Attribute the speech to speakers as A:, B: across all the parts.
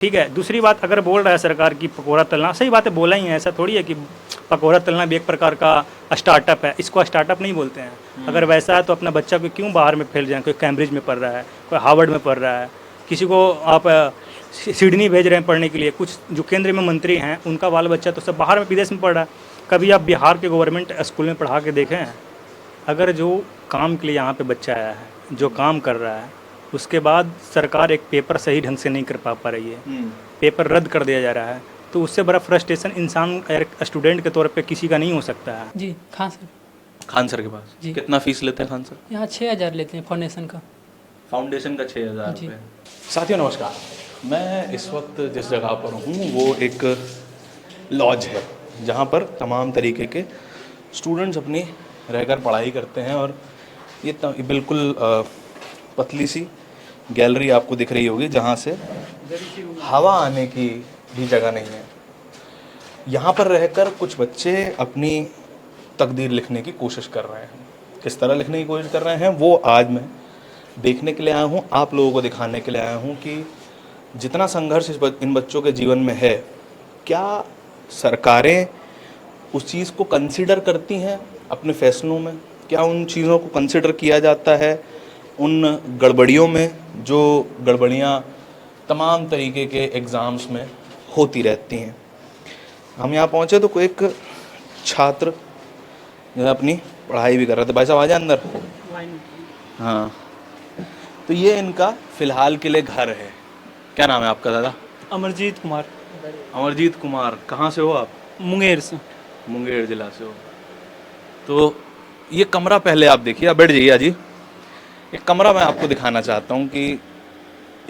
A: ठीक है। दूसरी बात, अगर बोल रहा है सरकार की पकौड़ा तलना, सही बात है, बोला ही है, ऐसा थोड़ी है कि पकौड़ा तलना भी एक प्रकार का स्टार्टअप है, इसको स्टार्टअप नहीं बोलते हैं। अगर वैसा है तो अपना बच्चा को क्यों बाहर में फैल जाए, कोई कैम्ब्रिज में पढ़ रहा है, कोई हार्वर्ड में पढ़ रहा है, किसी को आप सिडनी भेज रहे हैं पढ़ने के लिए, कुछ जो केंद्र में मंत्री हैं उनका बाल बच्चा तो सब बाहर में विदेश में पढ़ रहा है। कभी आप बिहार के गवर्नमेंट स्कूल में पढ़ा के देखें हैं? अगर जो काम के लिए यहाँ पे बच्चा आया है, जो काम कर रहा है, उसके बाद सरकार एक पेपर सही ढंग से नहीं कर पा रही है, पेपर रद्द कर दिया जा रहा है, तो उससे बड़ा फ्रस्ट्रेशन इंसान स्टूडेंट के तौर पे किसी का नहीं हो सकता है।
B: जी खान सर।
C: खान सर के पास
B: जी।
C: कितना फीस लेते हैं खान सर?
B: यहाँ 6,000 लेते हैं फाउंडेशन का।
C: फाउंडेशन का 6,000
B: जी।
C: रुपये। साथियों नमस्कार, मैं इस वक्त जिस जगह पर हूँ वो एक लॉज है जहाँ पर तमाम तरीके के स्टूडेंट्स अपनी रहकर पढ़ाई करते हैं। और ये बिल्कुल पतली सी गैलरी आपको दिख रही होगी जहाँ से हवा आने की भी जगह नहीं है। यहाँ पर रहकर कुछ बच्चे अपनी तकदीर लिखने की कोशिश कर रहे हैं। किस तरह लिखने की कोशिश कर रहे हैं वो आज मैं देखने के लिए आया हूँ, आप लोगों को दिखाने के लिए आया हूँ कि जितना संघर्ष इन बच्चों के जीवन में है, क्या सरकारें उस चीज़ को कंसिडर करती हैं अपने फैसलों में? क्या उन चीज़ों को कंसिडर किया जाता है उन गड़बड़ियों में, जो गड़बड़ियाँ तमाम तरीके के एग्ज़ाम्स में होती रहती हैं? हम यहाँ पहुँचे तो कोई एक छात्र जो है अपनी पढ़ाई भी कर रहे थे। भाई साहब आ जाए अंदर। हाँ, तो ये इनका फ़िलहाल के लिए घर है। क्या नाम है आपका दादा?
B: अमरजीत कुमार।
C: अमरजीत कुमार। कहाँ से हो आप?
B: मुंगेर से।
C: मुंगेर जिला से हो। तो ये कमरा पहले आप देखिए, आप बैठ जाइए जी। एक कमरा मैं आपको दिखाना चाहता हूँ कि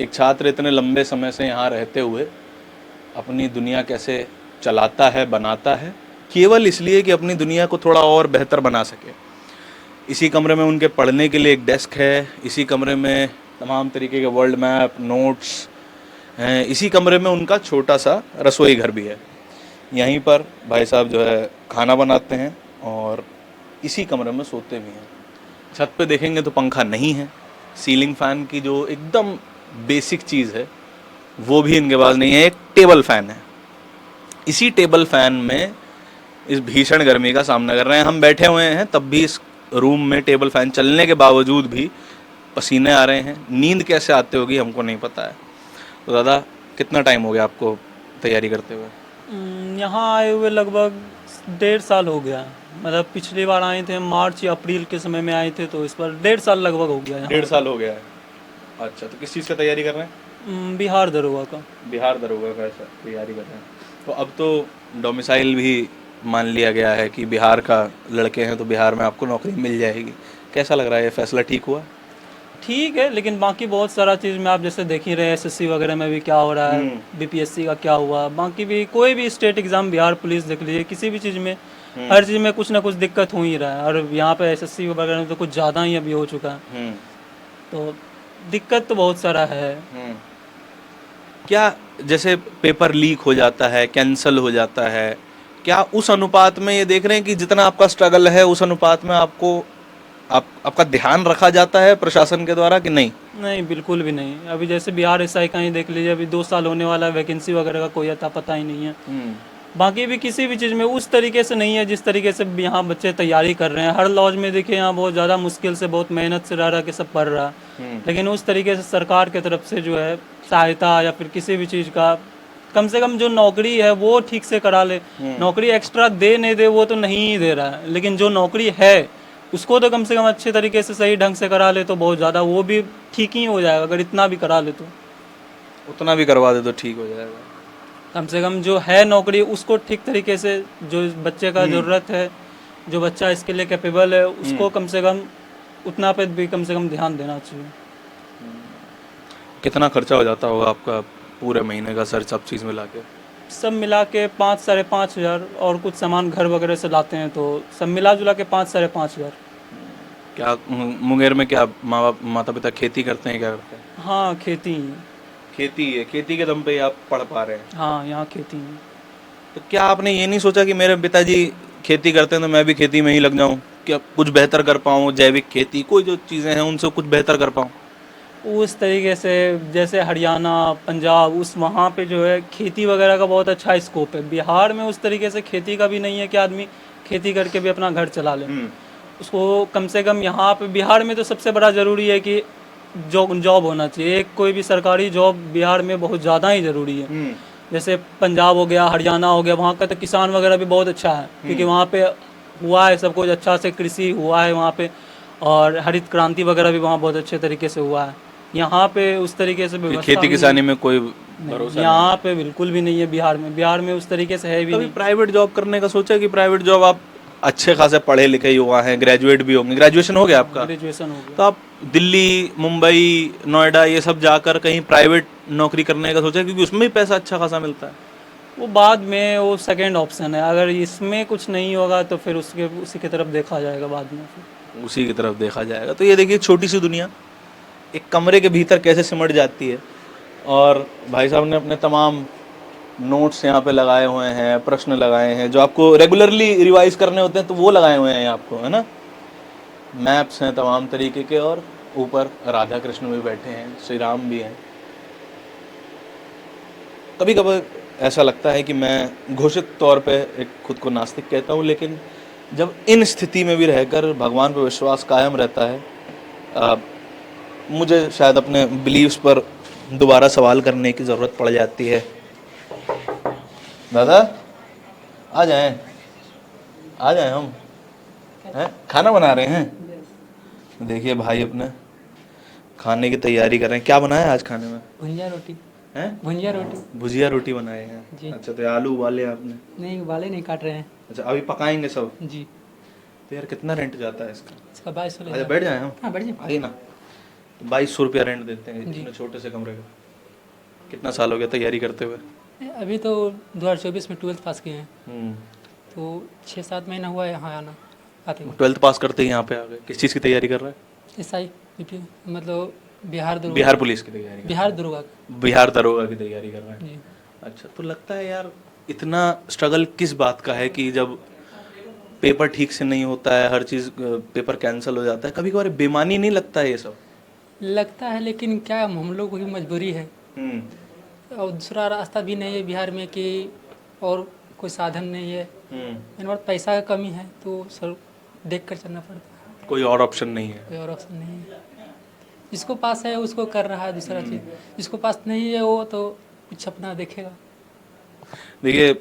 C: एक छात्र इतने लंबे समय से यहाँ रहते हुए अपनी दुनिया कैसे चलाता है, बनाता है, केवल इसलिए कि अपनी दुनिया को थोड़ा और बेहतर बना सके। इसी कमरे में उनके पढ़ने के लिए एक डेस्क है, इसी कमरे में तमाम तरीके के वर्ल्ड मैप, नोट्स हैं, इसी कमरे में उनका छोटा सा रसोई घर भी है। यहीं पर भाई साहब जो है खाना बनाते हैं और इसी कमरे में सोते भी हैं। छत पे देखेंगे तो पंखा नहीं है, सीलिंग फ़ैन की जो एकदम बेसिक चीज़ है वो भी इनके पास नहीं है। एक टेबल फ़ैन है, इसी टेबल फ़ैन में इस भीषण गर्मी का सामना कर रहे हैं। हम बैठे हुए हैं तब भी इस रूम में टेबल फ़ैन चलने के बावजूद भी पसीने आ रहे हैं। नींद कैसे आती होगी हमको नहीं पता है। तो दादा कितना टाइम हो गया आपको तैयारी करते हुए?
B: यहाँ आए हुए लगभग 1.5 साल हो गया। मतलब पिछली बार आए थे मार्च या अप्रैल के समय में आए थे, तो इस पर 1.5 साल लगभग हो गया।
C: 1.5 साल हो गया है। अच्छा, तो किस चीज़ का तैयारी कर रहे हैं?
B: बिहार दरोगा का।
C: बिहार दरोगा का तैयारी कर रहे हैं। तो अब तो डोमिसाइल भी मान लिया गया है कि बिहार का लड़के हैं तो बिहार में आपको नौकरी मिल जाएगी। कैसा लग रहा है, ये फैसला ठीक हुआ?
B: ठीक है, लेकिन बाकी बहुत सारा चीज़ में आप जैसे देख ही रहे हैं, एसएससी वगैरह में भी क्या हो रहा है, बीपीएससी का क्या हुआ, बाकी भी कोई भी स्टेट एग्ज़ाम, बिहार पुलिस देख लीजिए, किसी भी चीज़ में हर चीज़ में कुछ ना कुछ दिक्कत हो ही रहा है। और यहाँ पे एसएससी वगैरह में तो कुछ ज़्यादा ही अभी हो चुका है, तो दिक्कत तो बहुत सारा है।
C: क्या जैसे पेपर लीक हो जाता है, कैंसिल हो जाता है, क्या उस अनुपात में ये देख रहे हैं कि जितना आपका स्ट्रगल है उस अनुपात में आपका ध्यान रखा जाता है प्रशासन के द्वारा कि नहीं?
B: नहीं, बिल्कुल भी नहीं। अभी जैसे बिहार एसआई का ही देख लीजिए, अभी 2 साल होने वाला है, वैकेंसी वगैरह का कोई अता पता ही नहीं है। बाकी भी किसी भी चीज़ में उस तरीके से नहीं है जिस तरीके से यहाँ बच्चे तैयारी कर रहे हैं। हर लॉज में देखिए यहाँ बहुत ज़्यादा मुश्किल से, बहुत मेहनत से रह के सब पढ़ रहा है, लेकिन उस तरीके से सरकार की तरफ से जो है सहायता या फिर किसी भी चीज़ का, कम से कम जो नौकरी है वो ठीक से करा ले। नौकरी एक्स्ट्रा दे नहीं दे वो तो नहीं ही दे रहा है, लेकिन जो नौकरी है उसको तो कम से कम अच्छे तरीके से सही ढंग से करा ले तो बहुत ज़्यादा वो भी ठीक ही हो जाएगा। अगर इतना भी करा ले तो,
C: उतना भी करवा दे तो ठीक हो जाएगा।
B: कम से कम जो है नौकरी उसको ठीक तरीके से, जो बच्चे का ज़रूरत है, जो बच्चा इसके लिए कैपेबल है, उसको कम से कम उतना पे भी कम से कम ध्यान देना चाहिए।
C: कितना खर्चा हो जाता होगा आपका पूरे महीने का सर, सब चीज़ मिला के?
B: सब मिला के 5 साढ़े 5 हज़ार, और कुछ सामान घर वगैरह से लाते हैं तो सब मिला जुला के 5 साढ़े 5 हज़ार।
C: क्या मुंगेर में क्या माता पिता खेती करते हैं, क्या करते हैं?
B: हाँ, खेती ही।
C: खेती है, खेती के दम पे ही आप पढ़ पा रहे हैं?
B: हाँ, यहाँ खेती ही।
C: तो क्या आपने ये नहीं सोचा कि मेरे पिताजी खेती करते हैं तो मैं भी खेती में ही लग जाऊं, क्या कुछ बेहतर कर पाऊं, जैविक खेती, कोई जो चीज़ें हैं उनसे कुछ बेहतर कर पाऊं?
B: उस तरीके से जैसे हरियाणा पंजाब उस वहाँ पे जो है खेती वगैरह का बहुत अच्छा स्कोप है। बिहार में उस तरीके से खेती का भी नहीं है कि आदमी खेती करके भी अपना घर चला ले। उसको कम से कम यहाँ पे बिहार में तो सबसे बड़ा ज़रूरी है कि जॉब होना चाहिए। एक कोई भी सरकारी जॉब बिहार में बहुत ज़्यादा ही ज़रूरी है। जैसे पंजाब हो गया, हरियाणा हो गया, वहाँ का तो किसान वगैरह भी बहुत अच्छा है, क्योंकि वहाँ पे हुआ है सब कुछ अच्छा से, कृषि हुआ है वहाँ पे, और हरित क्रांति वगैरह भी वहाँ बहुत अच्छे तरीके से हुआ है। यहाँ पे उस तरीके से व्यवस्था
C: खेती किसानी में कोई
B: नहीं,
C: भरोसा
B: यहाँ पे बिल्कुल भी नहीं है। बिहार में उस तरीके से है भी
C: कभी
B: नहीं।
C: प्राइवेट जॉब करने का सोचा कि प्राइवेट जॉब, आप अच्छे खासे पढ़े लिखे युवा हैं, ग्रेजुएट भी होंगे, ग्रेजुएशन हो गया आपका,
B: ग्रेजुएशन हो गया।
C: तो आप दिल्ली, मुंबई, नोएडा ये सब जाकर कहीं प्राइवेट नौकरी करने का सोचा, क्योंकि उसमें भी पैसा अच्छा खासा मिलता है?
B: वो बाद में, वो सेकंड ऑप्शन है। अगर इसमें कुछ नहीं होगा तो फिर उसी की तरफ देखा जाएगा बाद में। फिर
C: उसी की तरफ देखा जाएगा। तो ये देखिए, छोटी सी दुनिया एक कमरे के भीतर कैसे सिमट जाती है। और भाई साहब ने अपने तमाम नोट्स यहाँ पे लगाए हुए हैं, प्रश्न लगाए हैं जो आपको रेगुलरली रिवाइज करने होते हैं, तो वो लगाए हुए हैं आपको, है ना। मैप्स हैं तमाम तरीके के, और ऊपर राधा कृष्ण भी बैठे हैं, श्री राम भी हैं। कभी कभी ऐसा लगता है कि मैं घोषित तौर पे एक खुद को नास्तिक कहता हूँ, लेकिन जब इन स्थिति में भी रहकर भगवान पर विश्वास कायम रहता है, मुझे शायद अपने बिलीव्स पर दोबारा सवाल करने की ज़रूरत पड़ जाती है। दादा आ जाएं हम, हैं खाना बना रहे हैं। देखिए भाई अपने खाने की तैयारी कर रहे हैं। क्या बनाया है आज खाने में?
D: भुंजिया रोटी।
C: हैं? भुजिया रोटी बनाए हैं
D: जी।
C: अच्छा, तो आलू उबाले आपने?
D: नहीं, वाले नहीं काट रहे हैं।
C: अच्छा, अभी पकाएंगे सब?
D: जी।
C: तो यार कितना रेंट जाता है इसका?
D: इसका 2200
C: अच्छा,
D: लेगा।
C: बैठ जाए हम।
D: हाँ, बैठ जाइए।
C: आइए ना। 2200 रुपया रेंट देते हैं
D: जी।
C: इतने छोटे से कमरे का। कितना साल हो गया तैयारी करते हुए?
D: अभी तो 2024 में 12th पास किए हैं,
C: हम्म।
D: तो 6-7 महीना हुआ है यहाँ आते हुए।
C: 12th पास करते ही यहाँ पे आ गए। किस चीज़ की तैयारी कर रहा है?
D: SI मतलब बिहार दरोगा।
C: बिहार पुलिस की तैयारी?
D: बिहार दरोगा।
C: बिहार दरोगा की तैयारी कर रहा है।
D: जी।
C: अच्छा, तो लगता है यार इतना स्ट्रगल किस बात का है कि जब पेपर ठीक से नहीं होता है, हर चीज़ पेपर कैंसिल हो जाता है, कभी कभार बेईमानी नहीं लगता है ये सब?
D: लगता है, लेकिन क्या हम लोग की मजबूरी है, और दूसरा रास्ता भी नहीं है बिहार में कि और कोई साधन नहीं है। मेरे पास पैसा का कमी है, तो सर देख कर चलना पड़ता है।
C: कोई और ऑप्शन नहीं है?
D: कोई और ऑप्शन नहीं है। जिसको पास है उसको कर रहा है दूसरा चीज़, जिसको पास नहीं है वो तो कुछ अपना देखेगा।
C: देखिए,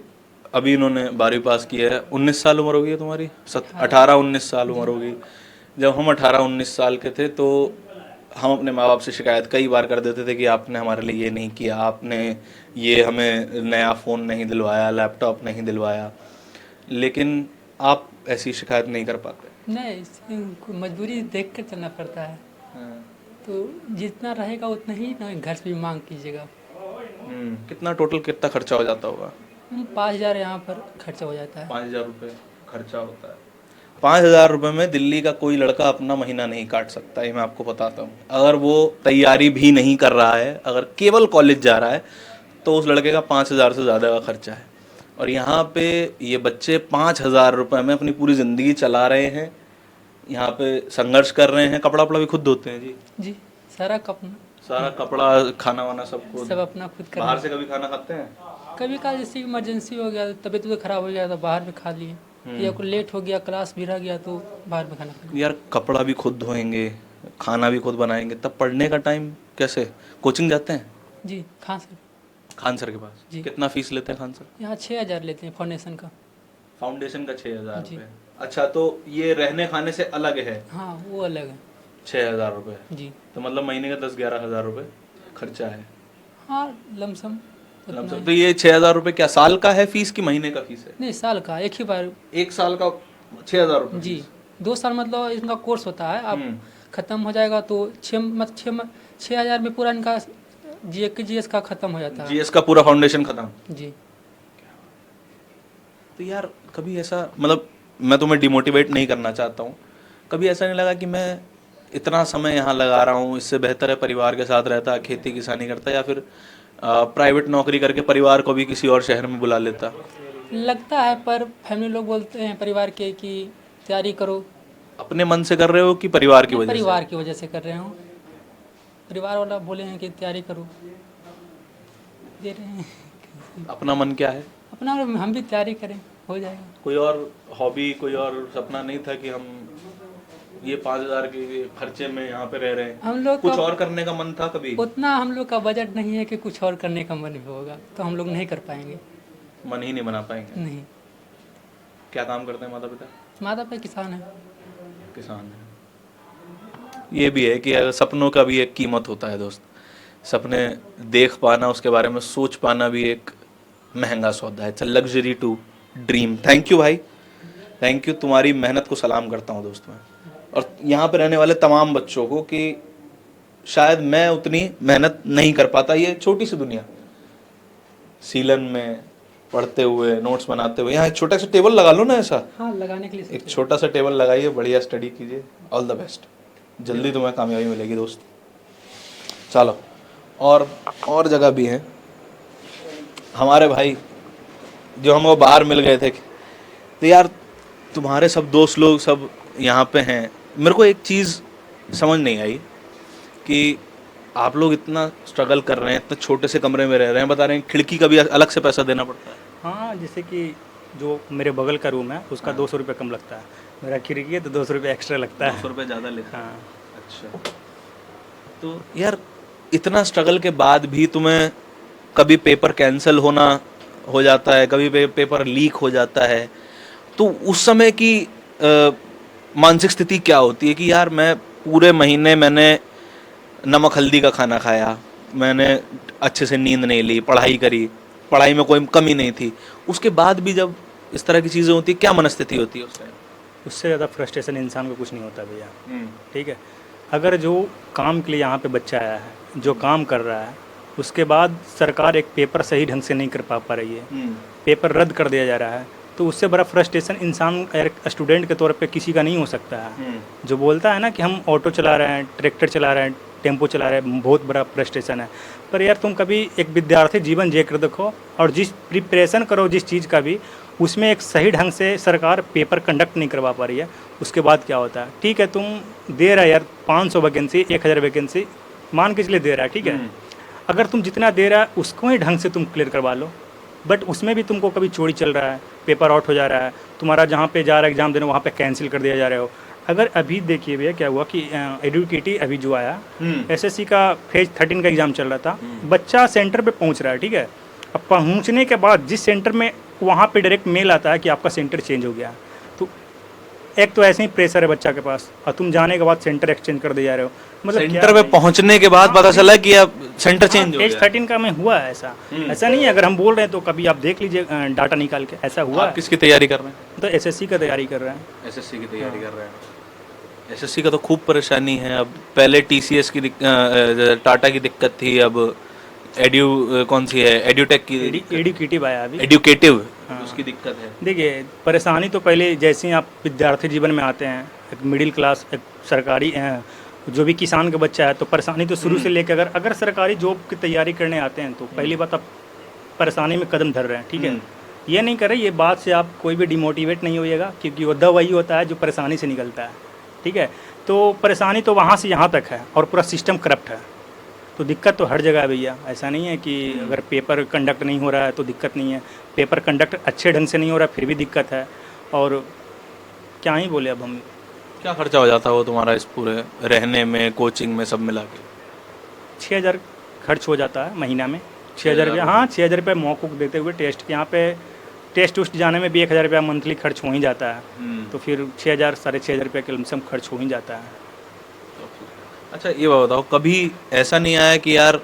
C: अभी इन्होंने 12वीं पास किया है, 19 साल उम्र हो गई है तुम्हारी? 18-19 साल उम्र हो गई। जब हम 18-19 साल के थे तो हम अपने माँ बाप से शिकायत कई बार कर देते थे कि आपने हमारे लिए ये नहीं किया, आपने ये हमें नया फ़ोन नहीं दिलवाया, लैपटॉप नहीं दिलवाया, लेकिन आप ऐसी शिकायत नहीं कर पाते।
D: नहीं, इसमें मजबूरी देख कर चलना पड़ता है। तो जितना रहेगा उतना ही ना घर से भी मांग कीजिएगा।
C: कितना टोटल कितना खर्चा हो जाता होगा?
D: 5,000 यहाँ पर खर्चा हो जाता है।
C: 5,000 रुपये खर्चा होता है। 5,000 रुपये में दिल्ली का कोई लड़का अपना महीना नहीं काट सकता, ये मैं आपको बताता हूँ। अगर वो तैयारी भी नहीं कर रहा है, अगर केवल कॉलेज जा रहा है, तो उस लड़के का 5,000 से ज़्यादा का खर्चा है। और यहाँ पे ये बच्चे 5,000 रुपये में अपनी पूरी ज़िंदगी चला रहे हैं, यहाँ पे संघर्ष कर रहे हैं। कपड़ा वपड़ा भी खुद धोते हैं?
D: जी, सारा
C: कपड़ा खाना वाना सब
D: अपना खुद कर।
C: बाहर से कभी खाना खाते हैं?
D: कभी कभार जैसे इमरजेंसी हो गया, तबीयत तो खराब हो गया तो बाहर में खा लिए, या कोई लेट हो गया, क्लास भी रह गया तो बाहर में खाना खा लिया।
C: यार कपड़ा भी खुद धोएंगे, खाना भी खुद बनाएंगे, तब पढ़ने का टाइम कैसे? कोचिंग जाते हैं?
D: जी,
C: खान सर के पास।
D: जी।
C: कितना फीस लेते हैं खान सर?
D: यहाँ 6,000 लेते हैं फाउंडेशन का।
C: फाउंडेशन का 6,000
D: जी।
C: रुपये। अच्छा, तो ये रहने खाने से अलग है?
D: हाँ, वो अलग है।
C: 6,000 रुपये।
D: जी।
C: तो मतलब महीने का 10-11 हज़ार रुपये खर्चा है।
D: हाँ, लमसम।
C: तो ये 6,000 रुपये क्या साल का है फीस की महीने का फीस है?
D: नहीं, साल का, एक ही बार।
C: एक साल का 6,000 रुपये?
D: जी, 2 साल मतलब इनका कोर्स होता है। अब खत्म हो जाएगा तो 6,000 में पूरा इनका GS का खत्म हो जाता है।
C: GS का पूरा फाउंडेशन खत्म?
D: जी।
C: तो यार कभी ऐसा, मतलब मैं तुम्हें डिमोटिवेट नहीं करना चाहता हूँ, कभी ऐसा नहीं लगा कि मैं इतना समय यहाँ लगा रहा हूँ, इससे बेहतर है परिवार के साथ रहता, खेती किसानी करता, या फिर प्राइवेट नौकरी करके परिवार को भी किसी और शहर में बुला लेता?
D: लगता है, पर फैमिली लोग बोलते हैं परिवार के कि तैयारी करो।
C: अपने मन से कर रहे हो कि परिवार की वजह से?
D: परिवार की वजह से कर रहे हूँ। परिवार वाला बोले हैं कि तैयारी करो, दे रहे हैं।
C: अपना मन क्या है?
D: अपना हम भी तैयारी करें, हो जाएगा।
C: कोई और हॉबी, कोई और सपना नहीं था कि हम ये 5,000 के खर्चे में यहाँ पे रह रहे हैं?
D: हम लोग
C: कुछ
D: का
C: और करने का मन था कभी?
D: उतना हम लोग का बजट नहीं है कि कुछ और करने का मन भी होगा, तो हम लोग नहीं कर पाएंगे।
C: मन ही नहीं बना पाएंगे?
D: नहीं।
C: क्या काम करते हैं माता पिता?
D: माता पिता किसान है।
C: किसान है। ये भी है कि अगर सपनों का भी एक कीमत होता है दोस्त। सपने देख पाना, उसके बारे में सोच पाना भी एक महंगा सौदा है। It's a luxury to dream. Thank you भाई, थैंक यू। तुम्हारी मेहनत को सलाम करता हूँ दोस्त मैं, और यहाँ पे रहने वाले तमाम बच्चों को कि शायद मैं उतनी मेहनत नहीं कर पाता। ये छोटी सी दुनिया, सीलन में पढ़ते हुए, नोट्स बनाते हुए, यहाँ एक छोटा सा टेबल लगा लो ना ऐसा।
D: हाँ, लगाने के लिए
C: एक छोटा सा टेबल लगाइए, बढ़िया स्टडी कीजिए। ऑल द बेस्ट, जल्दी तुम्हें कामयाबी मिलेगी दोस्त। चलो, और जगह भी है। हमारे भाई जो हम वो बाहर मिल गए थे, तो यार तुम्हारे सब दोस्त लोग सब यहाँ पे हैं। मेरे को एक चीज़ समझ नहीं आई कि आप लोग इतना स्ट्रगल कर रहे हैं, इतने छोटे से कमरे में रह रहे हैं, बता रहे हैं खिड़की का भी अलग से पैसा देना पड़ता है।
A: हाँ, जैसे कि जो मेरे बगल का रूम है उसका 200 रुपये कम लगता है, मेरा खिड़की है तो 200 रुपये एक्स्ट्रा लगता है।
C: 200 रुपये ज़्यादा लेता है।
A: हाँ।
C: अच्छा, तो यार इतना स्ट्रगल के बाद भी तुम्हें कभी पेपर कैंसिल हो जाता है, कभी पेपर लीक हो जाता है, तो उस समय की मानसिक स्थिति क्या होती है कि यार मैं पूरे महीने मैंने नमक हल्दी का खाना खाया, मैंने अच्छे से नींद नहीं ली, पढ़ाई करी, पढ़ाई में कोई कमी नहीं थी, उसके बाद भी जब इस तरह की चीज़ें होती है, क्या मनस्थिति होती है उस टाइम?
A: उससे ज़्यादा फ्रस्ट्रेशन इंसान को कुछ नहीं होता भैया। ठीक है, अगर जो काम के लिए यहाँ पे बच्चा आया है, जो काम कर रहा है, उसके बाद सरकार एक पेपर सही ढंग से नहीं कर पा रही है, पेपर रद्द कर दिया जा रहा है, तो उससे बड़ा फ्रस्ट्रेशन इंसान स्टूडेंट के तौर पे किसी का नहीं हो सकता है। जो बोलता है ना कि हम ऑटो चला रहे हैं, ट्रैक्टर चला रहे हैं, टेम्पो चला रहे हैं, बहुत बड़ा फ्रस्ट्रेशन है। पर यार तुम कभी एक विद्यार्थी जीवन जी कर देखो, और जिस प्रिपरेशन करो जिस चीज़ का भी, उसमें एक सही ढंग से सरकार पेपर कंडक्ट नहीं करवा पा रही है, उसके बाद क्या होता है? ठीक है, तुम दे रहा है यार 500 वैकेंसी, 1000 वैकेंसी मान के चलिए दे रहा है, ठीक है, अगर तुम जितना दे रहा है उसको ही ढंग से तुम क्लियर करवा लो, बट उसमें भी तुमको कभी चोरी चल रहा है, पेपर आउट हो जा रहा है, तुम्हारा जहाँ पे जा रहा है एग्जाम देने वहाँ पे कैंसिल कर दिया जा रहा हो। अगर अभी देखिए भैया क्या हुआ कि एडुकेटी अभी जो आया, एसएससी का फेज 13 का एग्ज़ाम चल रहा था, बच्चा सेंटर पे पहुंच रहा है, ठीक है, अब पहुंचने के बाद जिस सेंटर में, वहाँ पे डायरेक्ट मेल आता है कि आपका सेंटर चेंज हो गया। तो एक तो ऐसे ही प्रेशर है बच्चा के पास, और तुम जाने के बाद सेंटर एक्सचेंज कर दे जा रहे हो। मतलब
C: सेंटर पे पहुंचने के बाद पता चला कि अब सेंटर चेंज हो गया।
A: फेज 13 का में हुआ है ऐसा। ऐसा नहीं है, अगर हम बोल रहे हैं तो कभी आप देख लीजिए डाटा निकाल के, ऐसा हुआ है।
C: किसकी तैयारी कर रहे हैं?
A: तो एसएससी का तैयारी कर रहे हैं।
C: एसएससी की तैयारी कर रहे हैं। एसएससी का तो खूब परेशानी है। अब पहले टीसीएस की टाटा की दिक्कत थी, अब कौन सी है, एड्यूटेक की,
A: एडुकेटिव आया अभी,
C: एडुकेटिव, उसकी दिक्कत है।
A: देखिए परेशानी तो पहले जैसे ही आप विद्यार्थी जीवन में आते हैं, एक मिडिल क्लास, एक सरकारी जो भी किसान का बच्चा है, तो परेशानी तो शुरू से लेकर अगर सरकारी जॉब की तैयारी करने आते हैं तो पहली बात आप परेशानी में कदम धर रहे हैं, ठीक है, ये नहीं कर रहे, ये बात से आप कोई भी डिमोटिवेट नहीं होइएगा, क्योंकि वो वही होता है जो परेशानी से निकलता है, ठीक है। तो परेशानी तो वहाँ से यहाँ तक है, और पूरा सिस्टम करप्ट है, तो दिक्कत तो हर जगह है भैया। ऐसा नहीं है कि अगर पेपर कंडक्ट नहीं हो रहा है तो दिक्कत नहीं है, पेपर कंडक्ट अच्छे ढंग से नहीं हो रहा फिर भी दिक्कत है। और क्या ही बोले, अब हम
C: क्या खर्चा हो जाता है वो तुम्हारा इस पूरे रहने में, कोचिंग में, सब मिला के?
A: 6000 खर्च हो जाता है महीना में, 6000 रुपया। हाँ, 6000 रुपये मौकूक देते हुए टेस्ट के, यहाँ पे टेस्ट उस्ट जाने में भी 1000 रुपया मंथली खर्च हो ही जाता है, तो फिर 6000 साढ़े 6000 रुपये के लमसम खर्च हो ही जाता है।
C: अच्छा ये बताओ, कभी ऐसा नहीं आया कि यार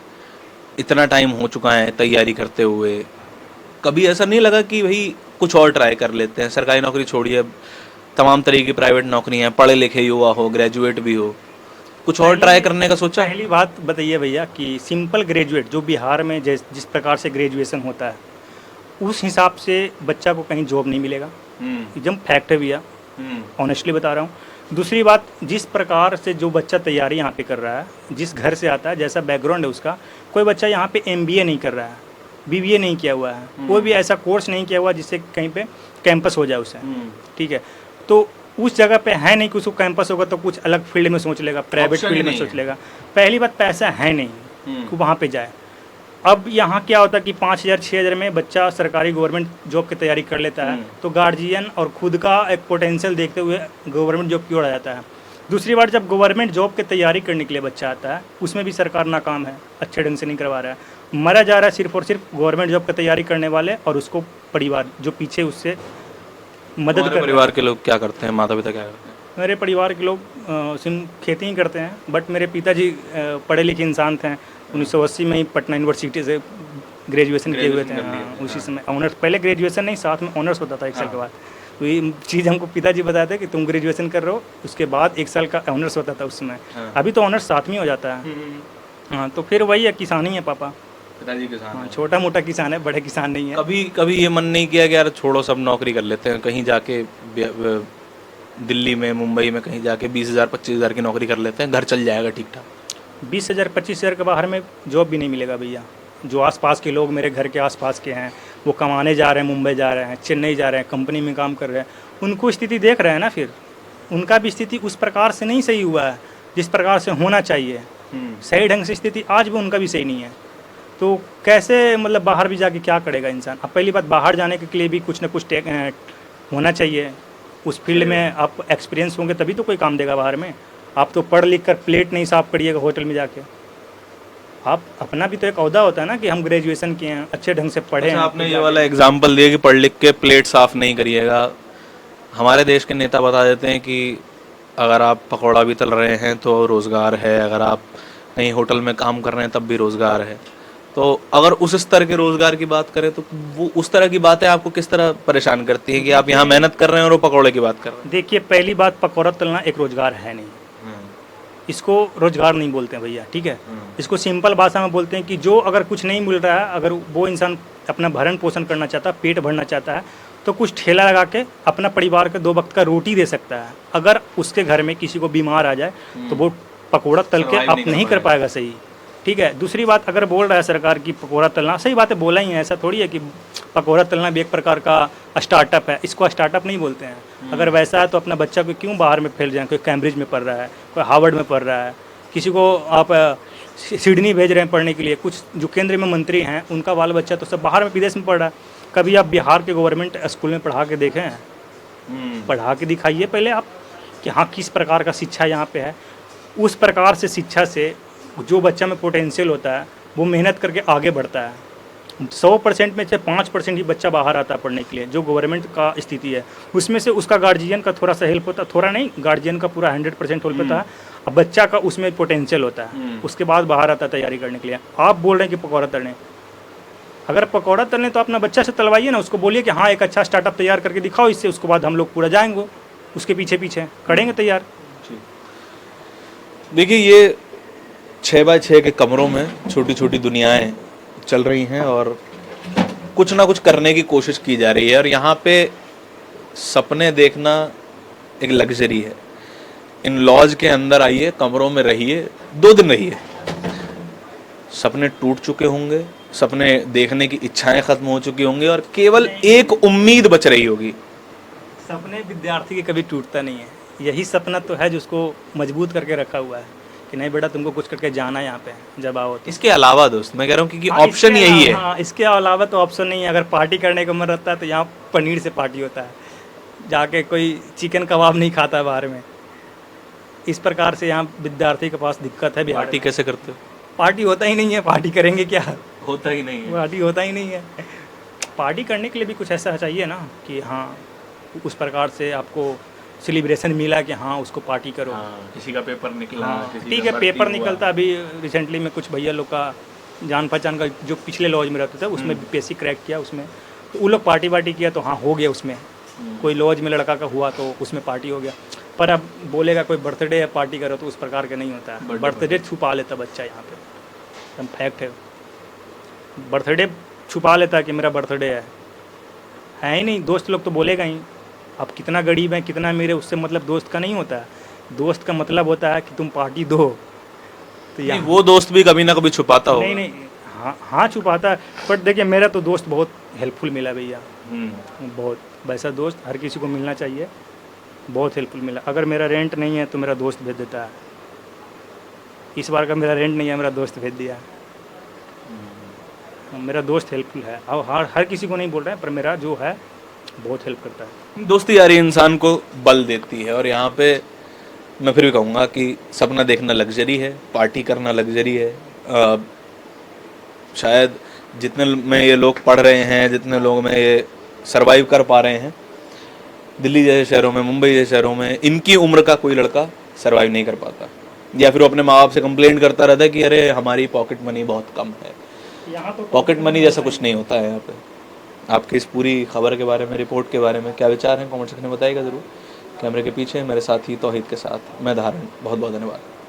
C: इतना टाइम हो चुका है तैयारी करते हुए, कभी ऐसा नहीं लगा कि भाई कुछ और ट्राई कर लेते हैं, सरकारी नौकरी छोड़िए, तमाम तरीके की प्राइवेट नौकरी हैं, पढ़े लिखे युवा हो, ग्रेजुएट भी हो, कुछ और ट्राई करने का सोचा?
A: पहली बात बताइए भैया कि सिंपल ग्रेजुएट जो बिहार में जिस प्रकार से ग्रेजुएशन होता है, उस हिसाब से बच्चा को कहीं जॉब नहीं मिलेगा, एकदम फैक्ट है भैया, ऑनेस्टली बता रहा हूँ। दूसरी बात, जिस प्रकार से जो बच्चा तैयारी यहाँ पे कर रहा है, जिस घर से आता है, जैसा बैकग्राउंड है उसका, कोई बच्चा यहाँ पे MBA नहीं कर रहा है, BBA नहीं किया हुआ है, कोई भी ऐसा कोर्स नहीं किया हुआ जिससे कहीं पे कैंपस हो जाए उसे, ठीक है। तो उस जगह पे है नहीं कि उसको कैंपस होगा तो कुछ अलग फील्ड में सोच लेगा, प्राइवेट
C: Option ही
A: फील्ड में
C: नहीं
A: सोच
C: है।
A: लेगा। पहली बात पैसा है नहीं कि वहाँ पे जाए। अब यहाँ क्या होता है कि 5,000 6,000 में बच्चा सरकारी गवर्नमेंट जॉब की तैयारी कर लेता है, तो गार्जियन और खुद का एक पोटेंशियल देखते हुए गवर्नमेंट जॉब की ओर आ जाता है। दूसरी बार जब गवर्नमेंट जॉब की तैयारी करने के लिए बच्चा आता है, उसमें भी सरकार नाकाम है, अच्छे ढंग से नहीं करवा रहा है। मरा जा रहा है सिर्फ और सिर्फ गवर्नमेंट जॉब की तैयारी करने वाले और उसको परिवार जो पीछे उससे मदद
C: हमारे
A: कर।
C: परिवार के लोग क्या करते हैं, माता पिता क्या करते हैं?
A: मेरे परिवार के लोग खेती ही करते हैं, बट मेरे पिताजी पढ़े लिखे इंसान थे। 1980 में ही पटना यूनिवर्सिटी से ग्रेजुएशन किए हुए थे। हाँ, उसी समय ऑनर्स, पहले ग्रेजुएशन नहीं, साथ में ऑनर्स होता था 1 साल के बाद। तो ये चीज़ हमको पिताजी बताते हैं कि तुम ग्रेजुएशन कर रहे हो, उसके बाद 1 साल का ऑनर्स होता था उस समय। अभी तो ऑनर्स साथ में हो जाता है। हाँ, तो फिर वही है, किसान ही है पापा।
C: पिताजी किसान
A: हाँ, छोटा मोटा किसान है, बड़े किसान नहीं है।
C: कभी कभी ये मन नहीं किया कि यार छोड़ो सब नौकरी कर लेते हैं, कहीं जाके दिल्ली में, मुंबई में कहीं जाके 20,000 25,000 की नौकरी कर लेते हैं, घर चल जाएगा ठीक ठाक?
A: 20,000 25,000 के बाहर में जॉब भी नहीं मिलेगा भैया। जो आसपास के लोग मेरे घर के आसपास के हैं, वो कमाने जा रहे हैं, मुंबई जा रहे हैं, चेन्नई जा रहे हैं, कंपनी में काम कर रहे हैं, उनको स्थिति देख रहे हैं ना। फिर उनका भी स्थिति उस प्रकार से नहीं सही हुआ है जिस प्रकार से होना चाहिए। सही ढंग से स्थिति आज भी उनका भी सही नहीं है। तो कैसे मतलब बाहर भी जाके क्या करेगा इंसान? अब पहली बात, बाहर जाने के लिए भी कुछ ना कुछ होना चाहिए। उस फील्ड में आप एक्सपीरियंस होंगे तभी तो कोई काम देगा बाहर में। आप तो पढ़ लिख कर प्लेट नहीं साफ करिएगा होटल में जाके। आप अपना भी तो एक ओहदा होता है ना कि हम ग्रेजुएशन किए हैं, अच्छे ढंग से पढ़े हैं।
C: आपने ये वाला एग्जाम्पल दिया कि पढ़ लिख के प्लेट साफ नहीं करिएगा। हमारे देश के नेता बता देते हैं कि अगर आप पकौड़ा भी तल रहे हैं तो रोज़गार है, अगर आप कहीं होटल में काम कर रहे हैं तब भी रोज़गार है। तो अगर उस स्तर के रोज़गार की बात करें तो वो उस तरह की बातें आपको किस तरह परेशान करती हैं कि आप यहाँ मेहनत कर रहे हैं और वो पकौड़े की बात कर रहे हैं?
A: देखिए, पहली बात, पकौड़ा तलना एक रोजगार है नहीं। इसको रोजगार नहीं बोलते हैं भैया, ठीक है। इसको सिंपल भाषा में बोलते हैं कि जो अगर कुछ नहीं मिल रहा है, अगर वो इंसान अपना भरण पोषण करना चाहता है, पेट भरना चाहता है, तो कुछ ठेला लगा के अपना परिवार के 2 वक्त का रोटी दे सकता है। अगर उसके घर में किसी को बीमार आ जाए तो वो पकौड़ा तल के आप नहीं कर पाएगा सही, ठीक है। दूसरी बात, अगर बोल रहा है सरकार की पकौड़ा तलना, सही बात है, बोला ही है। ऐसा थोड़ी है कि पकौड़ा तलना भी एक प्रकार का स्टार्टअप है, इसको स्टार्टअप नहीं बोलते हैं। अगर वैसा है तो अपना बच्चा को क्यों बाहर में फैल जाए? कोई कैम्ब्रिज में पढ़ रहा है, कोई हार्वर्ड में पढ़ रहा है, किसी को आप सिडनी भेज रहे हैं पढ़ने के लिए। कुछ जो केंद्र में मंत्री हैं उनका बाल बच्चा तो सब बाहर में विदेश में पढ़ रहा है। कभी आप बिहार के गवर्नमेंट स्कूल में पढ़ा के देखें हैं? पढ़ा के दिखाइए पहले आप कि हाँ किस प्रकार का शिक्षा यहाँ पे है। उस प्रकार से शिक्षा से जो बच्चा में पोटेंशियल होता है वो मेहनत करके आगे बढ़ता है। 100% में से 5% ही बच्चा बाहर आता है पढ़ने के लिए, जो गवर्नमेंट का स्थिति है। उसमें से उसका गार्जियन का थोड़ा सा हेल्प होता है, थोड़ा नहीं, गार्जियन का पूरा 100% हेल्प होता है। अब बच्चा का उसमें पोटेंशियल होता है, उसके बाद बाहर आता है तैयारी करने के लिए। आप बोल रहे हैं कि पकौड़ा तलने, अगर पकौड़ा तलने तो अपना बच्चा से तलवाइए ना, उसको बोलिए कि हाँ एक अच्छा स्टार्टअप तैयार करके दिखाओ, इससे उसके बाद हम लोग पूरा जाएंगे उसके पीछे पीछे करेंगे तैयार।
C: देखिए, ये 6x6 के कमरों में छोटी छोटी दुनियाएं चल रही हैं और कुछ ना कुछ करने की कोशिश की जा रही है। और यहाँ पे सपने देखना एक लग्जरी है। इन लॉज के अंदर आइए, कमरों में रहिए, 2 दिन रहिए, सपने टूट चुके होंगे, सपने देखने की इच्छाएं खत्म हो चुकी होंगी और केवल एक उम्मीद बच रही होगी।
A: सपने विद्यार्थी के कभी टूटता नहीं है। यही सपना तो है जो उसको मजबूत करके रखा हुआ है कि नहीं बेटा तुमको कुछ करके जाना है यहाँ पे जब आओ तो।
C: इसके अलावा दोस्त मैं कह रहा हूँ कि
A: हाँ,
C: ऑप्शन यही है।
A: हाँ, इसके अलावा तो ऑप्शन नहीं है। अगर पार्टी करने का मन रहता है तो यहाँ पनीर से पार्टी होता है, जाके कोई चिकन कबाब नहीं खाता है बाहर में। इस प्रकार से यहाँ विद्यार्थी के पास दिक्कत है। बिहार
C: पार्टी कैसे करते हो?
A: पार्टी होता ही नहीं है, पार्टी करेंगे क्या?
C: होता ही नहीं है।
A: पार्टी होता ही नहीं है। पार्टी करने के लिए भी कुछ ऐसा चाहिए ना कि हाँ उस प्रकार से आपको सेलिब्रेशन मिला कि हाँ उसको पार्टी करो।
C: किसी का पेपर निकला,
A: हाँ ठीक है, पेपर निकलता। अभी रिसेंटली में कुछ भैया लोग का जान पहचान का जो पिछले लॉज में रहते थे उसमें बीपीएससी क्रैक किया, उसमें तो वो लोग पार्टी वार्टी किया तो हाँ हो गया। उसमें कोई लॉज में लड़का का हुआ तो उसमें पार्टी हो गया। पर अब बोलेगा कोई बर्थडे है पार्टी करो तो उस प्रकार का नहीं होता है। बर्थडे छुपा लेता बच्चा, यहाँ पे एकदम फैक्ट है। बर्थडे छुपा लेता है कि मेरा बर्थडे है ही नहीं। दोस्त लोग तो बोलेगा ही। अब कितना गरीब है कितना अमीर है उससे मतलब दोस्त का नहीं होता है। दोस्त का मतलब होता है कि तुम पार्टी दो। तो
C: नहीं, वो दोस्त भी कभी ना कभी छुपाता हो।
A: नहीं, हाँ छुपाता है। बट देखिए मेरा तो दोस्त बहुत हेल्पफुल मिला भैया, बहुत। वैसा दोस्त हर किसी को मिलना चाहिए। बहुत हेल्पफुल मिला। अगर मेरा रेंट नहीं है तो मेरा दोस्त भेज देता है। इस बार का मेरा रेंट नहीं है, मेरा दोस्त भेज दिया। मेरा दोस्त हेल्पफुल है, और हर किसी को नहीं बोल रहे हैं, पर मेरा जो है बहुत हेल्प करता है।
C: दोस्ती यारी इंसान को बल देती है, और यहाँ पे मैं फिर भी कहूँगा कि सपना देखना लग्जरी है, पार्टी करना लग्जरी है। शायद जितने में ये लोग पढ़ रहे हैं, जितने लोग में ये सरवाइव कर पा रहे हैं, दिल्ली जैसे शहरों में, मुंबई जैसे शहरों में, इनकी उम्र का कोई लड़का सरवाइव नहीं कर पाता, या फिर वो अपने माँ बाप से कंप्लेंट करता रहता है कि अरे हमारी पॉकेट मनी बहुत कम है।
A: यहाँ तो
C: पॉकेट मनी जैसा कुछ नहीं होता है यहाँ पे। आपकी इस पूरी खबर के बारे में, रिपोर्ट के बारे में क्या विचार हैं, कमेंट सेक्शन में बताइएगा ज़रूर। कैमरे के पीछे मेरे साथी तौहीद के साथ मैं धारण, बहुत बहुत धन्यवाद।